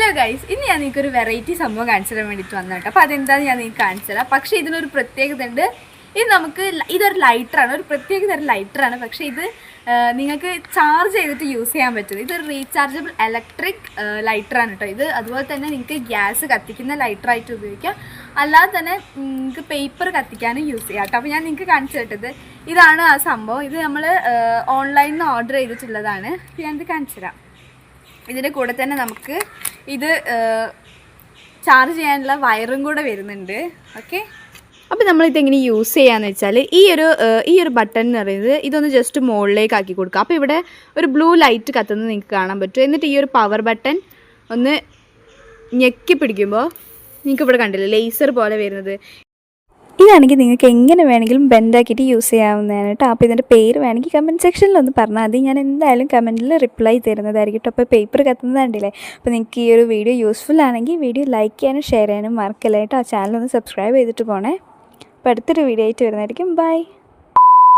Hello guys, ഇന്ന് ഞാൻ നിങ്ങൾക്കൊരു വെറൈറ്റി സംഭവം കാണിച്ചു തരാൻ വേണ്ടിയിട്ട് വന്നു കേട്ടോ. അപ്പോൾ അതെന്താണെന്ന് ഞാൻ നിങ്ങൾക്ക് കാണിച്ചു തരാം. പക്ഷേ ഇതിനൊരു പ്രത്യേകത ഉണ്ട്. ഇതൊരു ലൈറ്ററാണ്, ഒരു പ്രത്യേക തരം ലൈറ്ററാണ്. പക്ഷേ ഇത് നിങ്ങൾക്ക് ചാർജ് ചെയ്തിട്ട് യൂസ് ചെയ്യാൻ പറ്റും. ഇതൊരു റീചാർജബിൾ ഇലക്ട്രിക് ലൈറ്ററാണ് കേട്ടോ. ഇത് അതുപോലെ തന്നെ നിങ്ങൾക്ക് ഗ്യാസ് കത്തിക്കുന്ന ലൈറ്ററായിട്ട് ഉപയോഗിക്കാം, അല്ലാതെ തന്നെ നിങ്ങൾക്ക് പേപ്പർ കത്തിക്കാനും യൂസ് ചെയ്യാം കേട്ടോ. അപ്പോൾ ഞാൻ നിങ്ങൾക്ക് കാണിച്ചു തരുന്നത് ഇതാണ് ആ സംഭവം. ഇത് നമ്മൾ ഓൺലൈനിൽ നിന്ന് ഓർഡർ ചെയ്തിട്ടുള്ളതാണ്. ഞാനിത് കാണിച്ചു തരാം. ഇതിൻ്റെ കൂടെ തന്നെ നമുക്ക് ഇത് ചാർജ് ചെയ്യാനുള്ള വയറും കൂടെ വരുന്നുണ്ട്. ഓക്കെ, അപ്പോൾ നമ്മളിതെങ്ങനെ യൂസ് ചെയ്യാന്ന് വെച്ചാൽ ഈ ഒരു ബട്ടൺ എന്ന് പറയുന്നത് ഇതൊന്ന് ജസ്റ്റ് മുകളിലേക്ക് ആക്കി കൊടുക്കുക. അപ്പോൾ ഇവിടെ ഒരു ബ്ലൂ ലൈറ്റ് കത്തുന്നത് നിങ്ങൾക്ക് കാണാൻ പറ്റും. എന്നിട്ട് ഈ ഒരു പവർ ബട്ടൺ ഒന്ന് ഞെക്കി പിടിക്കുമ്പോൾ നിങ്ങൾക്ക് ഇവിടെ കണ്ടില്ലേ ലേസർ പോലെ വരുന്നത്. ഇതാണെങ്കിൽ നിങ്ങൾക്ക് എങ്ങനെ വേണമെങ്കിലും ബെൻഡാക്കിയിട്ട് യൂസ് ചെയ്യാവുന്നതാണ് കേട്ടോ. അപ്പോൾ ഇതിൻ്റെ പേര് വേണമെങ്കിൽ കമൻറ്റ് സെക്ഷനിലൊന്ന് പറഞ്ഞാൽ മതി, ഞാൻ എന്തായാലും കമൻറ്റിൽ റിപ്ലൈ തരുന്നതായിരിക്കും കേട്ടോ. അപ്പോൾ പേപ്പർ കത്തുന്നത് കണ്ടില്ലേ. അപ്പോൾ നിങ്ങൾക്ക് ഈ ഒരു വീഡിയോ യൂസ്ഫുൾ ആണെങ്കിൽ വീഡിയോ ലൈക്ക് ചെയ്യാനും ഷെയർ ചെയ്യാനും മറക്കല്ല കേട്ടോ. ആ ചാനലൊന്ന് സബ്സ്ക്രൈബ് ചെയ്തിട്ട് പോണേ. അപ്പോൾ അടുത്തൊരു വീഡിയോ ആയിട്ട് വരുന്നതായിരിക്കും. ബൈ.